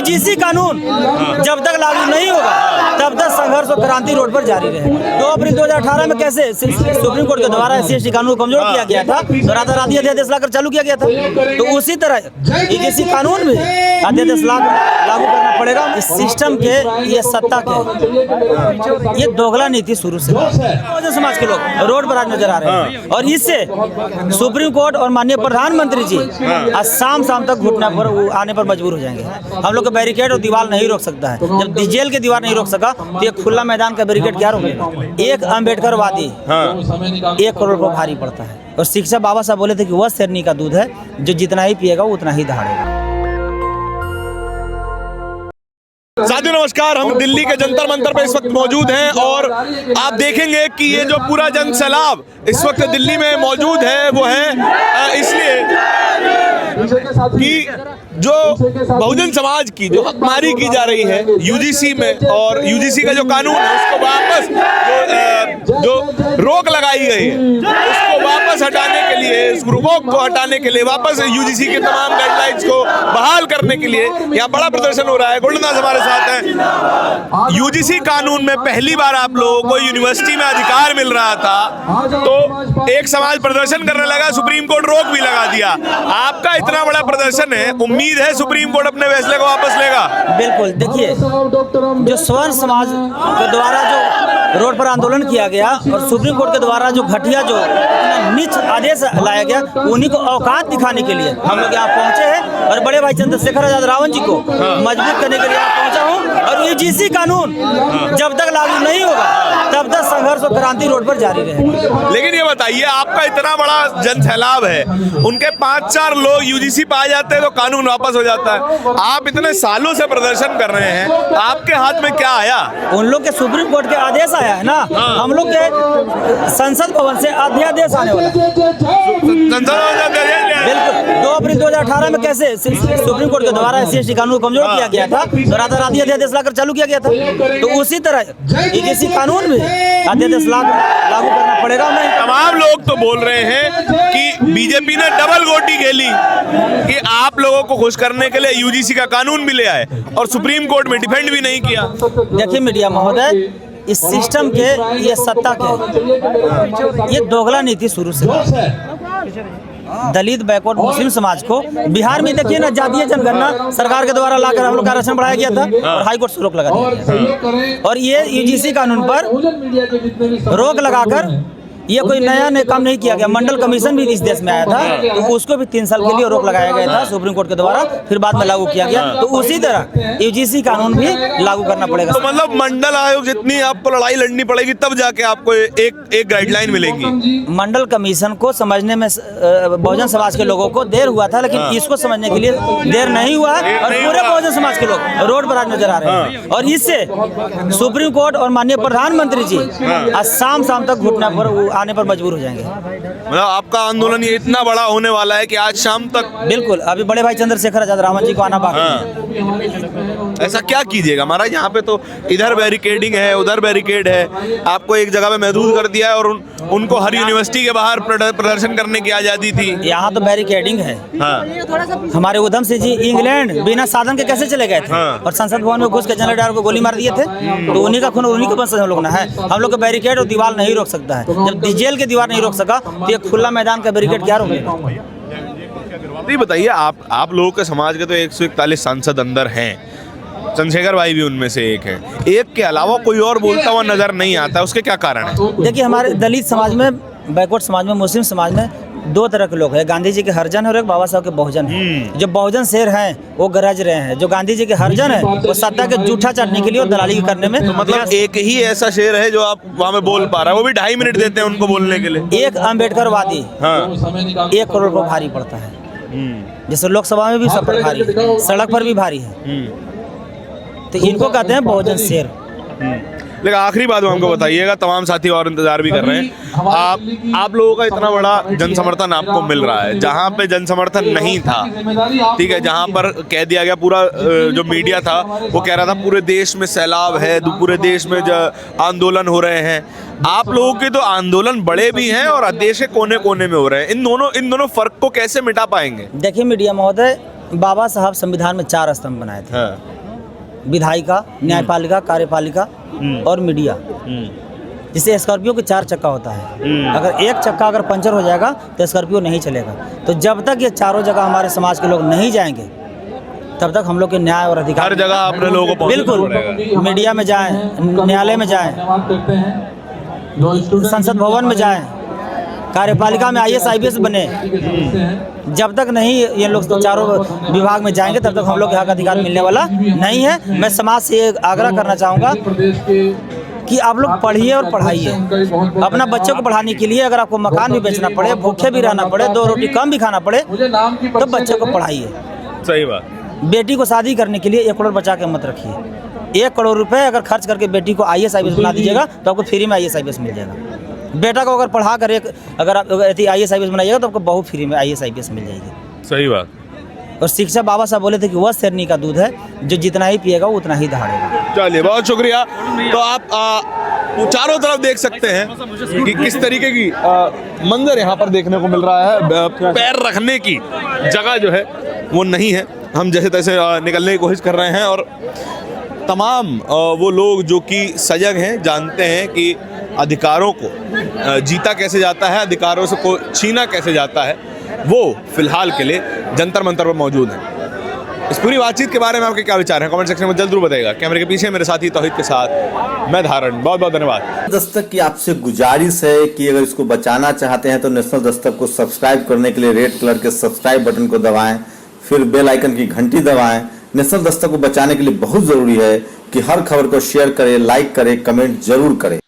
UGC कानून जब तक लागू नहीं होगा तब तक संघर्ष और क्रांति रोड पर जारी रहेगा। 2 अप्रैल 2018 में कैसे सुप्रीम कोर्ट के द्वारा SC/ST कानून को कमजोर किया गया था, तो राताराती अध्यादेश लाकर चालू किया गया था, तो उसी तरह यूजीसी कानून भी अध्यादेश लागू करना पड़ेगा। इस सिस्टम के, ये सत्ता के, ये दोगला नीति शुरू से बहुजन समाज के लोग रोड पर आज नजर आ रहे हैं, और इससे सुप्रीम कोर्ट और माननीय प्रधानमंत्री जी आज शाम तक घुटना पर आने पर मजबूर हो जाएंगे। हम लोग का बैरिकेड और दीवार नहीं रोक सकता है। जब जेल के दीवार नहीं रोक सका तो ये खुला मैदान का बैरिकेड क्या रोकेगा? एक अम्बेडकरवादी 1 करोड़ पर भारी पड़ता है। और शिक्षा बाबा साहब बोले थे कि वह शेरनी का दूध है जो जितना ही पिएगा उतना ही दहाड़ेगा। साथियों नमस्कार, हम दिल्ली के जंतर मंतर पर इस वक्त मौजूद हैं और आप देखेंगे कि ये जो पूरा जन सैलाब इस वक्त दिल्ली में मौजूद है वो है इसलिए कि जो बहुजन समाज की जो हकमारी की जा रही है यूजीसी में, और यूजीसी का जो कानून है उसको वापस जो रोक लगाई गई है उसको वापस हटाने के लिए, इस रोक को हटाने के लिए, वापस यूजीसी के तमाम गाइडलाइंस को बहाल करने के लिए यहाँ बड़ा प्रदर्शन हो रहा है। गोल्डनदास हमारे साथ हैं। यूजीसी कानून में पहली बार आप लोगों को यूनिवर्सिटी में अधिकार मिल रहा था, तो एक समाज प्रदर्शन करने लगा, सुप्रीम कोर्ट रोक भी लगा दिया। आपका इतना बड़ा प्रदर्शन है, उम्मीद है सुप्रीम कोर्ट अपने फैसले को वापस लेगा? बिल्कुल। देखिए, जो स्वर्ण समाज के द्वारा जो रोड पर आंदोलन किया गया और सुप्रीम कोर्ट के द्वारा जो घटिया जो नीच आदेश लाया गया, उन्हीं को औकात दिखाने के लिए हम लोग यहाँ पहुंचे हैं और बड़े भाई चंद्रशेखर आजाद रावण जी को मजबूत करने के लिए यहाँ पहुंचा हूँ। और यूजीसी कानून जब तक लागू नहीं होगा तब तक संघर्ष और क्रांति रोड पर जारी रहेगा। लेकिन ये बताइए, आपका इतना बड़ा जन सैलाब है, उनके 5-4 लोग यूजीसी पे आ जाते हैं तो कानून वापस हो जाता है। आप इतने सालों से प्रदर्शन कर रहे हैं, आपके हाथ में क्या आया? उन लोग के सुप्रीम कोर्ट के आदेश आया है ना, हम लोग के संसद भवन से अध्यादेश आने वाला बिल्कुल। 2 अप्रैल 2018 में कैसे सुप्रीम कोर्ट के द्वारा SC/ST कानून को कमजोर किया गया था, तो राताराती अध्यादेश लाकर चालू किया गया था, तो उसी तरह यूजीसी कानून भी अध्यादेश लागू करना पड़ेगा। तमाम लोग तो बोल रहे हैं कि बीजेपी ने डबल गोटी खेली कि आप लोगों को खुश करने के लिए यूजीसी का कानून भी ले आए और सुप्रीम कोर्ट में डिफेंड भी नहीं किया। देखिए मीडिया महोदय, इस सिस्टम के, ये सत्ता के, ये दोगला नीति शुरू से दलित बैकवर्ड मुस्लिम समाज को बिहार में देखिए ना, जातीय जनगणना सरकार के द्वारा लाकर हम लोग का आरक्षण बढ़ाया गया था और हाईकोर्ट से रोक लगा दिया। और ये यूजीसी कानून पर रोक लगाकर ये कोई नया काम नहीं किया गया। मंडल कमीशन भी इस देश में आया था, तो उसको भी 3 साल के लिए रोक लगाया गया था सुप्रीम कोर्ट के द्वारा, फिर बाद में लागू किया गया। तो उसी तरह यूजीसी कानून भी लागू करना पड़ेगा। तो मतलब मंडल आयोग जितनी आपको लड़ाई लड़नी पड़ेगी तब जाके आपको एक गाइडलाइन मिलेगी। मंडल कमीशन को समझने में बहुजन समाज के लोगों को देर हुआ था, लेकिन इसको समझने के लिए देर नहीं हुआ और पूरे बहुजन समाज के लोग रोड पर आज नजर आ रहे हैं। और इससे सुप्रीम कोर्ट और माननीय प्रधानमंत्री जी आज शाम तक घुटना पर आने पर मजबूर हो जाएंगे। मतलब आपका आंदोलन ये इतना बड़ा होने वाला है कि आज शाम तक? बिल्कुल। अभी बड़े भाई चंद्रशेखर आजाद रावण जी को आना बाकी है। ऐसा क्या कीजिएगा महाराज? यहाँ पे तो इधर बैरिकेडिंग है, उधर बैरिकेड है, आपको एक जगह पे महदूद कर दिया है और उनको हर यूनिवर्सिटी के बाहर प्रदर्शन करने की आजादी थी। यहाँ तो बैरिकेडिंग है। हमारे उधम सिंह जी इंग्लैंड बिना साधन के कैसे चले गए थे और संसद भवन में घुस के जनरल डायर को गोली मार दिए थे, तो उन्हीं का खून उन्हीं के बस हम लोग ना है। हम लोग का बैरिकेड और दीवार नहीं रोक सकता है। जब जेल के दीवार नहीं रोक सका तो ये खुला मैदान का बैरिकेड क्या रोकेगा? नहीं बताइए, आप लोगों के समाज के तो 141 सांसद अंदर हैं, चंद्रशेखर भाई भी उनमें से एक हैं। एक के अलावा कोई और बोलता हुआ नजर नहीं आता, उसके क्या कारण है? देखिए, हमारे दलित समाज में, बैकवर्ड समाज में, मुस्लिम समाज में 2 तरह के लोग हैं। गांधी जी के हरिजन और एक बाबा साहब के बहुजन हैं। जो बहुजन शेर हैं वो गरज रहे हैं, जो गांधी जी के हरिजन हैं वो सत्ता के जूठा चाटने के लिए और दलाली करने में। तो मतलब एक ही ऐसा शेर है जो आप वहाँ में बोल पा रहा है, वो भी 2.5 मिनट देते हैं उनको बोलने के लिए। एक अम्बेडकरवादी 1 करोड़ पर भारी पड़ता है। जैसे लोकसभा में भी सब पर भारी है, सड़क पर भी भारी है, तो इनको कहते हैं बहुजन शेर। लेकिन आखिरी बात हमको बताइएगा, तमाम साथी और इंतजार भी कर रहे हैं। आप लोगों का इतना बड़ा जन समर्थन आपको मिल रहा है, जहाँ पे जन समर्थन नहीं था, ठीक है, जहाँ पर कह दिया गया, पूरा जो मीडिया था वो कह रहा था पूरे देश में सैलाब है, पूरे देश में आंदोलन हो रहे हैं। आप लोगों के तो आंदोलन बड़े भी हैं और देश के कोने कोने में हो रहे हैं। इन दोनों फर्क को कैसे मिटा पाएंगे? देखिए मीडिया महोदय, बाबा साहब संविधान में 4 स्तंभ बनाए थे। विधायिका, न्यायपालिका, कार्यपालिका और मीडिया। जिससे स्कॉर्पियो के 4 चक्का होता है। अगर एक चक्का अगर पंचर हो जाएगा तो स्कॉर्पियो नहीं चलेगा। तो जब तक ये चारों जगह हमारे समाज के लोग नहीं जाएंगे तब तक हम लोग के न्याय और अधिकार हर जगह अपने लोगों को पहुंचना पड़ेगा। बिल्कुल, मीडिया में जाएं, न्यायालय में जाएं, संसद भवन में जाएं, कार्यपालिका में IAS IPS बने। जब तक नहीं ये लोग चारों विभाग में जाएंगे तब तक हम लोग के हक अधिकार मिलने वाला नहीं है। मैं समाज से ये आग्रह करना चाहूँगा कि आप लोग पढ़िए और पढ़ाइए। अपना बच्चों को पढ़ाने के लिए अगर आपको मकान भी बेचना पड़े, भूखे भी रहना पड़े, 2 रोटी कम भी खाना पड़े, तो बच्चों को पढ़ाइए। सही बात। बेटी को शादी करने के लिए 1 करोड़ बचा के मत रखिए। 1 करोड़ रुपए अगर खर्च करके बेटी को IAS IPS बना दीजिएगा तो आपको फ्री में IAS IPS मिल जाएगा। बेटा को अगर पढ़ा कर अगर आप IAS IPS बनाइएगा तो आपको बहु फ्री में IAS IPS मिल जाएगी। सही बात। और शिक्षा बाबा साहब बोले थे कि वह शेरनी का दूध है, जो जितना ही पिएगा वो उतना ही दहाड़ेगा। चलिए, बहुत शुक्रिया। तो आप चारों तरफ देख सकते हैं कि किस तरीके की मंजर यहाँ पर देखने को मिल रहा है। पैर रखने की जगह जो है वो नहीं है। हम जैसे तैसे निकलने की कोशिश कर रहे हैं और तमाम वो लोग जो कि सजग हैं, जानते हैं कि अधिकारों को जीता कैसे जाता है, अधिकारों से को छीना कैसे जाता है, वो फिलहाल के लिए जंतर मंतर पर मौजूद हैं। इस पूरी बातचीत के बारे में आपके क्या विचार हैं, कमेंट सेक्शन में जल्द बताइएगा। कैमरे के पीछे मेरे साथी तौहीद के साथ मैं धारण। बहुत बहुत धन्यवाद। दस्तक की आपसे गुजारिश है कि अगर इसको बचाना चाहते हैं तो नेशनल दस्तक को सब्सक्राइब करने के लिए रेड कलर के सब्सक्राइब बटन को दबाएं, फिर बेल आइकन की घंटी दबाएं। नेशनल दस्तक को बचाने के लिए बहुत जरूरी है कि हर खबर को शेयर करें, लाइक करें, कमेंट जरूर करें।